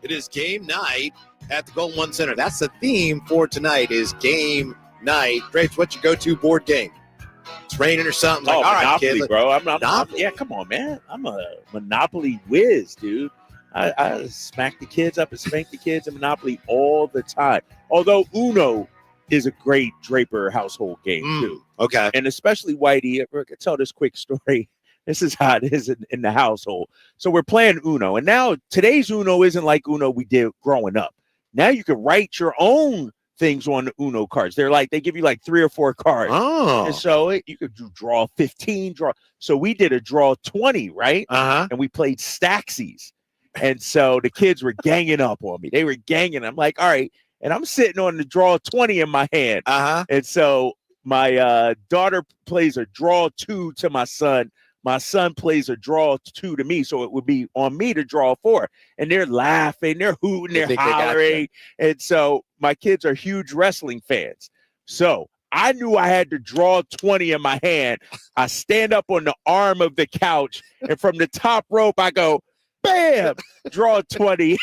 It is game night at the Golden One Center. That's the theme for tonight is game night. Drapes, what's your go-to board game? It's raining or something. Like, all right, Monopoly, kid. bro. I'm Monopoly? yeah, come on, man. I'm a Monopoly whiz, dude. I smack the kids up and spank the kids in Monopoly all the time. Although Uno is a great Draper household game, too. Okay. And especially Whitey. I can tell this quick story. This is how it is in the household. So we're playing Uno. And now today's Uno isn't like Uno we did growing up. Now you can write your own things on the Uno cards. They give you like 3 or 4 cards. Oh. And so you could draw 15, So we did a draw 20, right? Uh-huh. And we played Staxies. And so the kids were ganging up on me. They were ganging. I'm like, all right. And I'm sitting on the draw 20 in my hand. Uh-huh. And so my daughter plays a draw 2 to my son. My son plays a draw 2 to me, so it would be on me to draw 4. And they're laughing, they're hooting, they're hollering. And so my kids are huge wrestling fans. So I knew I had to draw 20 in my hand. I stand up on the arm of the couch, and from the top rope, I go, bam, draw 20.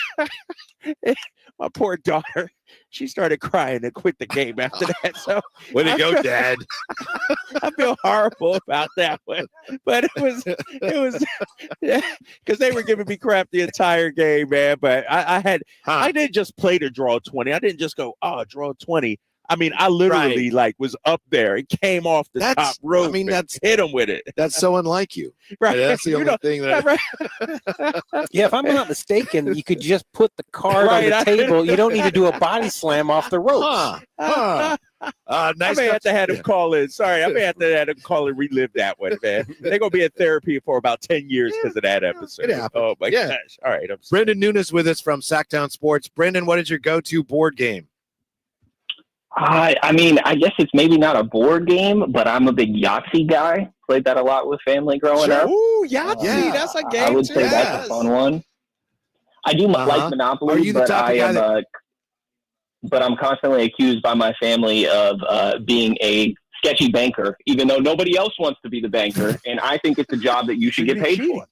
My poor daughter, she started crying and quit the game after that. So way to go, Dad. I feel horrible about that one, but it was because they were giving me crap the entire game, man. But I didn't just play to draw 20. I didn't just go, draw 20. I mean, I literally was up there. It came off the top rope. I mean, that's hit him with it. That's so unlike you. Right. That's the only thing that. Yeah, if I'm not mistaken, you could just put the card on the table. You don't need to do a body slam off the ropes. Nice. I may have to have him call in. Sorry, I may have to have him call and relive that one, man. They're going to be in therapy for about 10 years because of that episode. It happened. Oh, my gosh. All right. Brenden Nunes with us from Sactown Sports. Brenden, what is your go-to board game? I mean, I guess it's maybe not a board game, but I'm a big Yahtzee guy. Played that a lot with family growing up. Ooh, Yahtzee, that's a game. I would say that's a fun one. I do like Monopoly, but but I'm constantly accused by my family of being a sketchy banker, even though nobody else wants to be the banker, and I think it's a job that you should get paid for.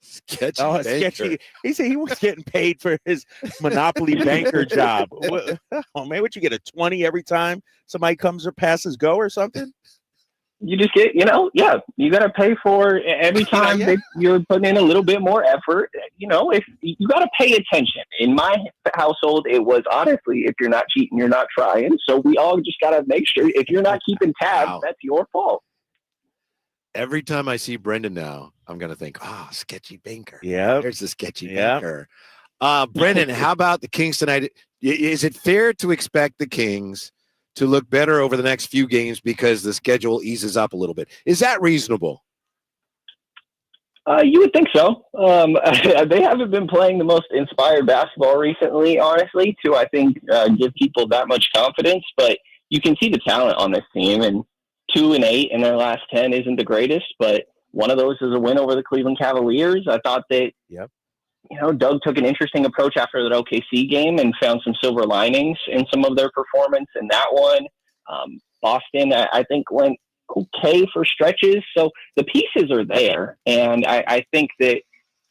Sketchy. He said he was getting paid for his Monopoly banker job. Oh man, what you get, a 20 every time somebody comes or passes go or something? You just get, you got to pay for every time you're putting in a little bit more effort. If you got to pay attention. In my household, it was honestly, if you're not cheating, you're not trying. So we all just got to make sure if you're not keeping tabs, that's your fault. Every time I see Brenden now, I'm going to think, sketchy banker. Yeah. There's the sketchy banker. Brenden, how about the Kings tonight? Is it fair to expect the Kings to look better over the next few games because the schedule eases up a little bit? Is that reasonable? You would think so. They haven't been playing the most inspired basketball recently, honestly, to, I think, give people that much confidence. But you can see the talent on this team, and 2-8 in their last 10 isn't the greatest, but one of those is a win over the Cleveland Cavaliers. I thought that, Doug took an interesting approach after that OKC game and found some silver linings in some of their performance in that one. Boston, I think, went okay for stretches. So the pieces are there. And I think that,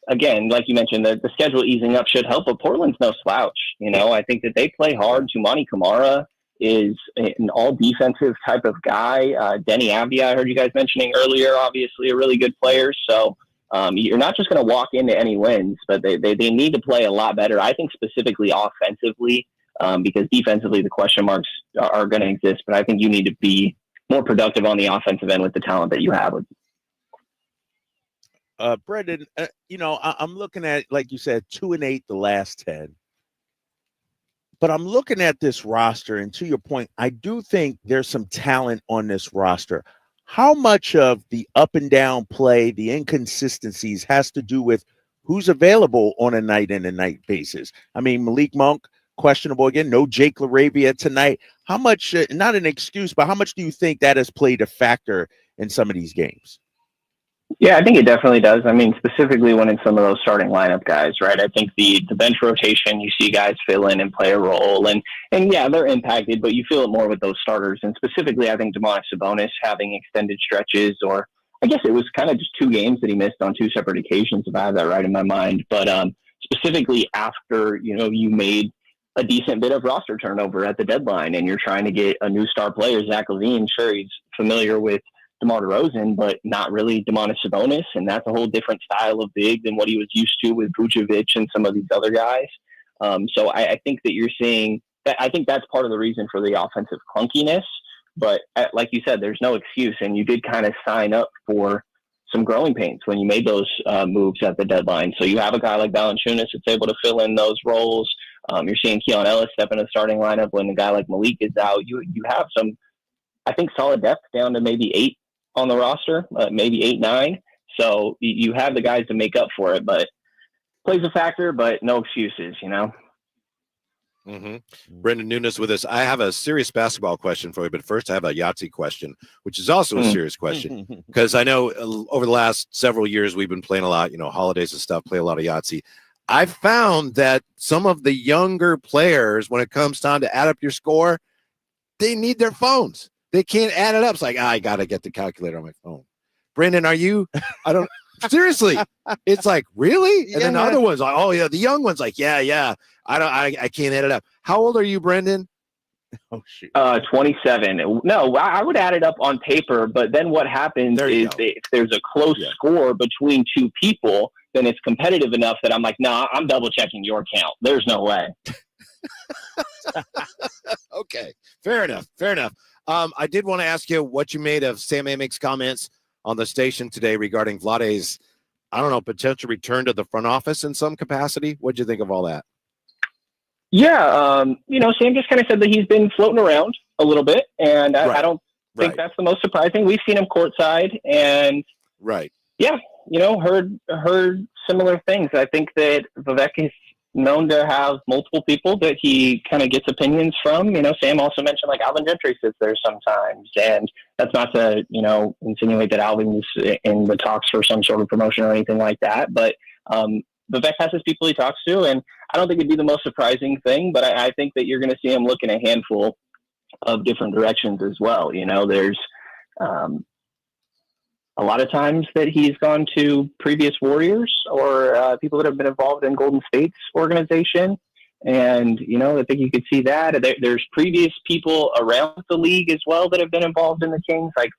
again, like you mentioned, the schedule easing up should help, but Portland's no slouch. I think that they play hard. Tumani Kamara is an all-defensive type of guy. Denny Avdia, I heard you guys mentioning earlier, obviously a really good player. So you're not just going to walk into any wins, but they need to play a lot better, I think, specifically offensively, because defensively the question marks are going to exist. But I think you need to be more productive on the offensive end with the talent that you have. Brenden, I'm looking at, like you said, 2-8 the last 10. But I'm looking at this roster, and to your point, I do think there's some talent on this roster. How much of the up and down play, the inconsistencies, has to do with who's available on a night in and night basis? I mean, Malik Monk, questionable again. No Jake LaRavia tonight. How much, not an excuse, but how much do you think that has played a factor in some of these games? Yeah, I think it definitely does. I mean, specifically when it's some of those starting lineup guys, right? I think the bench rotation, you see guys fill in and play a role. And yeah, they're impacted, but you feel it more with those starters. And specifically, I think Domantas Sabonis having extended stretches, or I guess it was kind of just 2 games that he missed on 2 separate occasions, if I have that right in my mind. But specifically after, you made a decent bit of roster turnover at the deadline and you're trying to get a new star player, Zach LaVine. Sure, he's familiar with DeMar DeRozan, but not really Domantas Sabonis, and that's a whole different style of big than what he was used to with Vucevic and some of these other guys. So I think that you're seeing that. I think that's part of the reason for the offensive clunkiness. But like you said, there's no excuse, and you did kind of sign up for some growing pains when you made those moves at the deadline. So you have a guy like Brenden Nunes that's able to fill in those roles. You're seeing Keon Ellis step in the starting lineup when a guy like Malik is out. You have some, I think, solid depth down to maybe 8 on the roster, maybe 8, 9. So you have the guys to make up for it, but plays a factor, but no excuses, Mm-hmm. Brenden Nunes with us. I have a serious basketball question for you, but first I have a Yahtzee question, which is also a serious question because I know over the last several years we've been playing a lot, holidays and stuff, play a lot of Yahtzee. I've found that some of the younger players, when it comes time to add up your score, they need their phones. They can't add it up. It's like, I got to get the calculator on my phone. Brenden, are you? I don't. Seriously, it's like, really? And then the other one's like, oh yeah, the young one's like, yeah. I can't add it up. How old are you, Brenden? Oh shoot. 27. No, I would add it up on paper, but then what happens is if there's a close score between two people, then it's competitive enough that I'm like, nah, I'm double checking your count. There's no way. Okay, fair enough. I did want to ask you what you made of Sam Amick's comments on the station today regarding Vlade's, potential return to the front office in some capacity. What'd you think of all that? Yeah, Sam just kind of said that he's been floating around a little bit, and I don't think that's the most surprising. We've seen him courtside, and heard similar things. I think that Vivek is known to have multiple people that he kind of gets opinions from. Sam also mentioned like Alvin Gentry sits there sometimes, and that's not to, insinuate that Alvin's in the talks for some sort of promotion or anything like that. But Vivek has his people he talks to, and I don't think it'd be the most surprising thing, but I think that you're going to see him look in a handful of different directions as well. There's a lot of times that he's gone to previous Warriors or people that have been involved in Golden State's organization. And, I think you could see that. There's previous people around the league as well that have been involved in the Kings. Like,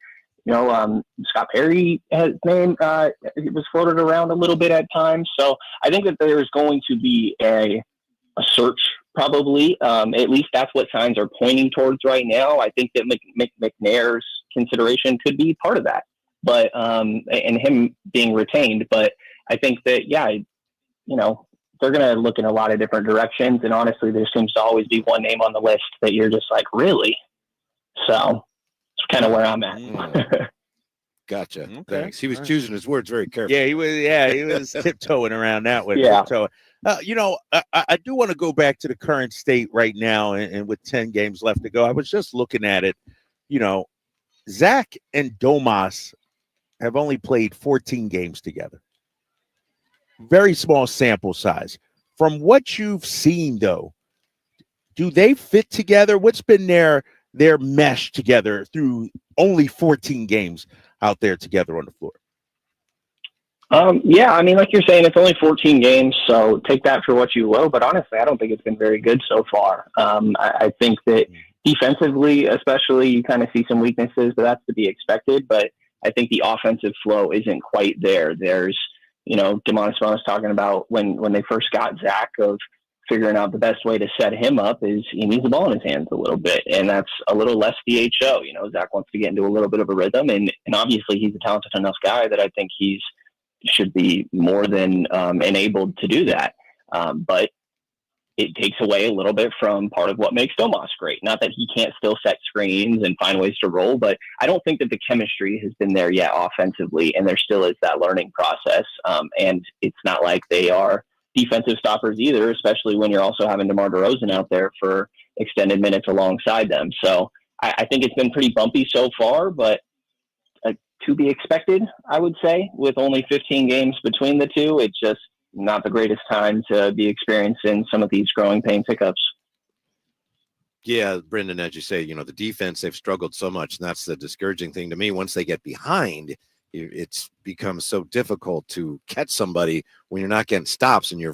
Scott Perry, his name was floated around a little bit at times. So I think that there's going to be a search probably. At least that's what signs are pointing towards right now. I think that McNair's consideration could be part of that. But and him being retained. But I think that, they're going to look in a lot of different directions. And honestly, there seems to always be one name on the list that you're just like, really? So it's kind of where I'm at. Gotcha. Okay. Thanks. He was choosing his words very carefully. Yeah, he was tiptoeing around that one. Yeah. I do want to go back to the current state right now, and with 10 games left to go. I was just looking at it. Zach and Domas have only played 14 games together. Very small sample size. From what you've seen, though, do they fit together? What's been their mesh together through only 14 games out there together on the floor? Like you're saying, it's only 14 games, so take that for what you will. But honestly, I don't think it's been very good so far. I think that defensively, especially, you kind of see some weaknesses, but that's to be expected. But I think the offensive flow isn't quite there. There's, Domantas Sabonis talking about when they first got Zach of figuring out the best way to set him up is he needs the ball in his hands a little bit, and that's a little less DHO. Zach wants to get into a little bit of a rhythm, and obviously he's a talented enough guy that I think should be more than enabled to do that. But it takes away a little bit from part of what makes Domas great. Not that he can't still set screens and find ways to roll, but I don't think that the chemistry has been there yet offensively, and there still is that learning process. And it's not like they are defensive stoppers either, especially when you're also having DeMar DeRozan out there for extended minutes alongside them. So I think it's been pretty bumpy so far, but to be expected, I would say, with only 15 games between the two. It's just not the greatest time to be experiencing some of these growing pain pickups. Yeah, Brenden, as you say, the defense, they've struggled so much, and that's the discouraging thing to me. Once they get behind, it's become so difficult to catch somebody when you're not getting stops and you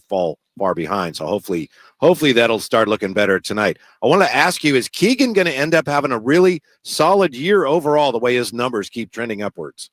fall far behind. So hopefully that'll start looking better tonight. I want to ask you, is Keegan going to end up having a really solid year overall, the way his numbers keep trending upwards?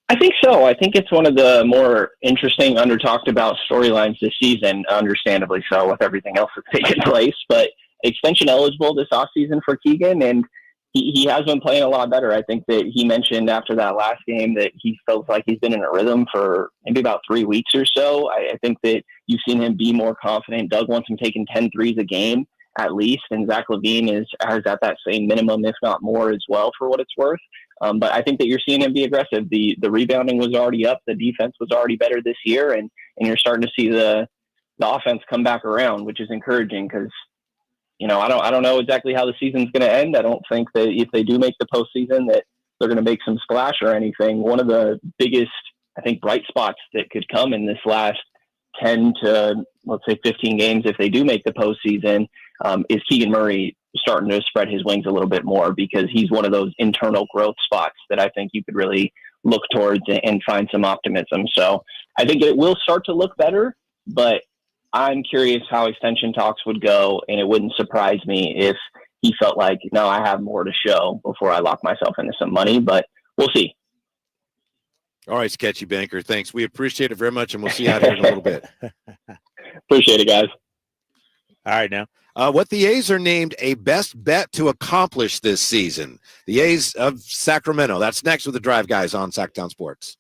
I think so. I think it's one of the more interesting, under-talked about storylines this season, understandably so, with everything else that's taken place. But extension eligible this offseason for Keegan, and he has been playing a lot better. I think that he mentioned after that last game that he feels like he's been in a rhythm for maybe about 3 weeks or so. I think that you've seen him be more confident. Doug wants him taking 10 threes a game at least, and Zach LaVine is at that same minimum, if not more, as well, for what it's worth. But I think that you're seeing him be aggressive. The rebounding was already up. The defense was already better this year, and you're starting to see the offense come back around, which is encouraging because, I don't know exactly how the season's going to end. I don't think that if they do make the postseason that they're going to make some splash or anything. One of the biggest, I think, bright spots that could come in this last 10 to, let's say, 15 games, if they do make the postseason, is Keegan Murray starting to spread his wings a little bit more, because he's one of those internal growth spots that I think you could really look towards and find some optimism. So I think it will start to look better, but I'm curious how extension talks would go, and it wouldn't surprise me if he felt like, no, I have more to show before I lock myself into some money, but we'll see. All right, Sketchy Banker, thanks. We appreciate it very much, and we'll see you out here in a little bit. Appreciate it, guys. All right, now. What the A's are named a best bet to accomplish this season. The A's of Sacramento. That's next with the Drive Guys on Sactown Sports.